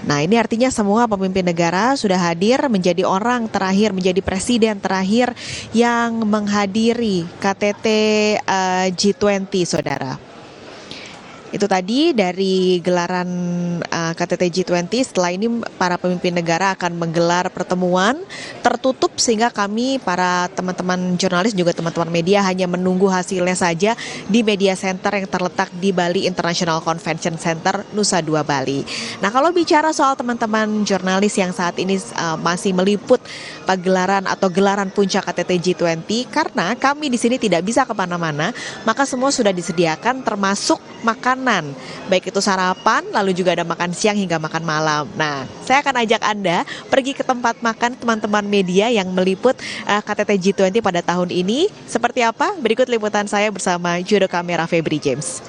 Nah, ini artinya semua pemimpin negara sudah hadir menjadi orang terakhir, menjadi presiden terakhir yang menghadiri KTT G20, saudara. Itu tadi dari gelaran KTT G20. Setelah ini para pemimpin negara akan menggelar pertemuan tertutup sehingga kami para teman-teman jurnalis juga teman-teman media hanya menunggu hasilnya saja di media center yang terletak di Bali International Convention Center, Nusa Dua Bali. Nah, kalau bicara soal teman-teman jurnalis yang saat ini masih meliput pagelaran atau gelaran puncak KTT G20, karena kami di sini tidak bisa kemana-mana, maka semua sudah disediakan termasuk makanan, baik itu sarapan, lalu juga ada makan siang hingga makan malam. Nah, saya akan ajak Anda pergi ke tempat makan teman-teman media yang meliput KTT G20 pada tahun ini. Seperti apa? Berikut liputan saya bersama juru kamera Febri James.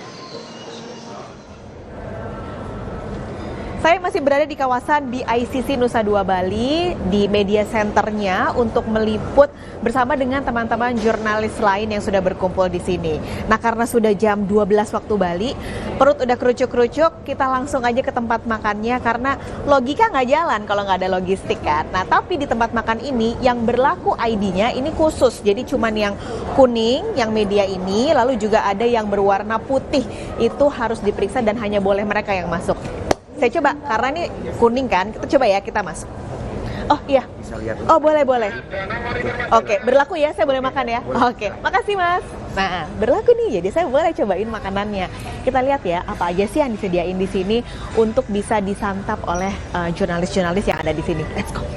Saya masih berada di kawasan BICC Nusa Dua Bali, di media centernya untuk meliput bersama dengan teman-teman jurnalis lain yang sudah berkumpul di sini. Nah, karena sudah jam 12 waktu Bali, perut udah kerucuk-kerucuk, kita langsung aja ke tempat makannya karena logika nggak jalan kalau nggak ada logistik kan. Nah, tapi di tempat makan ini yang berlaku ID-nya ini khusus, jadi cuman yang kuning, yang media ini, lalu juga ada yang berwarna putih, itu harus diperiksa dan hanya boleh mereka yang masuk. Saya coba, karena ini kuning kan, kita coba ya, kita masuk. Oh iya, oh boleh. Oke, berlaku ya, saya boleh makan ya? Oke, makasih mas. Nah, berlaku nih, jadi saya boleh cobain makanannya. Kita lihat ya, apa aja sih yang disediain di sini untuk bisa disantap oleh jurnalis-jurnalis yang ada di sini. Let's go.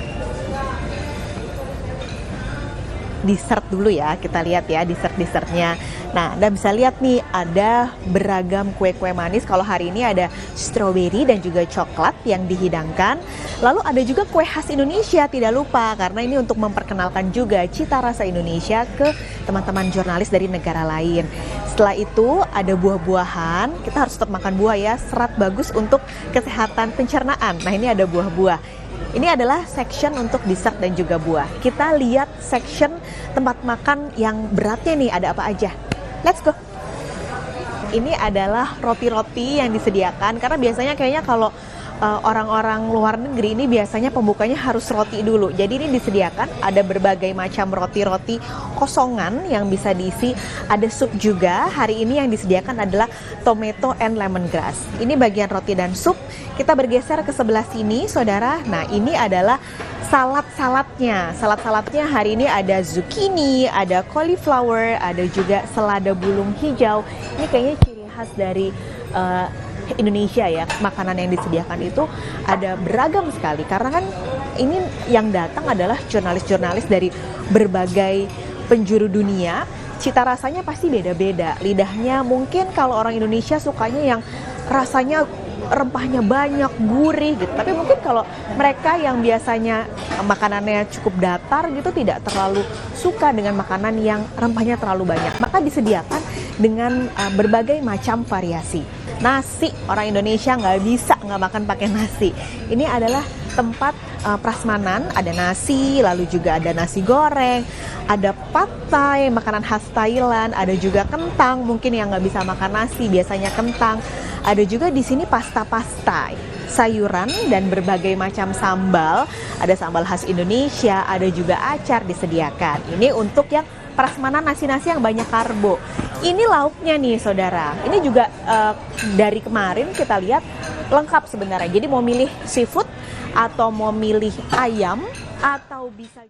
Dessert dulu ya, kita lihat ya dessert-dessertnya. Nah, Anda bisa lihat nih ada beragam kue-kue manis. Kalau hari ini ada stroberi dan juga coklat yang dihidangkan. Lalu ada juga kue khas Indonesia, tidak lupa, karena ini untuk memperkenalkan juga cita rasa Indonesia ke teman-teman jurnalis dari negara lain. Setelah itu ada buah-buahan, kita harus tetap makan buah ya, serat bagus untuk kesehatan pencernaan. Nah, ini ada buah-buah. Ini adalah section untuk dessert dan juga buah. Kita lihat section tempat makan yang beratnya nih, ada apa aja. Let's go. Ini adalah roti-roti yang disediakan, karena biasanya kayaknya kalau orang-orang luar negeri ini biasanya pembukanya harus roti dulu. Jadi ini disediakan ada berbagai macam roti-roti kosongan yang bisa diisi. Ada sup juga. Hari ini yang disediakan adalah tomato and lemongrass. Ini bagian roti dan sup. Kita bergeser ke sebelah sini, saudara. Nah, ini adalah salad-saladnya. Salad-saladnya hari ini ada zucchini, ada cauliflower, ada juga selada bulung hijau. Ini kayaknya ciri khas dari Indonesia ya, makanan yang disediakan itu ada beragam sekali karena kan ini yang datang adalah jurnalis-jurnalis dari berbagai penjuru dunia. Cita rasanya pasti beda-beda. Lidahnya mungkin kalau orang Indonesia sukanya yang rasanya rempahnya banyak, gurih gitu. Tapi mungkin kalau mereka yang biasanya makanannya cukup datar gitu tidak terlalu suka dengan makanan yang rempahnya terlalu banyak. Maka disediakan dengan berbagai macam variasi. Nasi, orang Indonesia nggak bisa nggak makan pakai nasi. Ini adalah tempat prasmanan, ada nasi, lalu juga ada nasi goreng, ada pad thai, makanan khas Thailand, ada juga kentang, mungkin yang nggak bisa makan nasi, biasanya kentang. Ada juga di sini pasta-pasta, sayuran dan berbagai macam sambal, ada sambal khas Indonesia, ada juga acar disediakan. Ini untuk yang prasmanan nasi-nasi yang banyak karbo. Ini lauknya nih saudara, ini juga dari kemarin kita lihat lengkap sebenarnya. Jadi mau milih seafood atau mau milih ayam atau bisa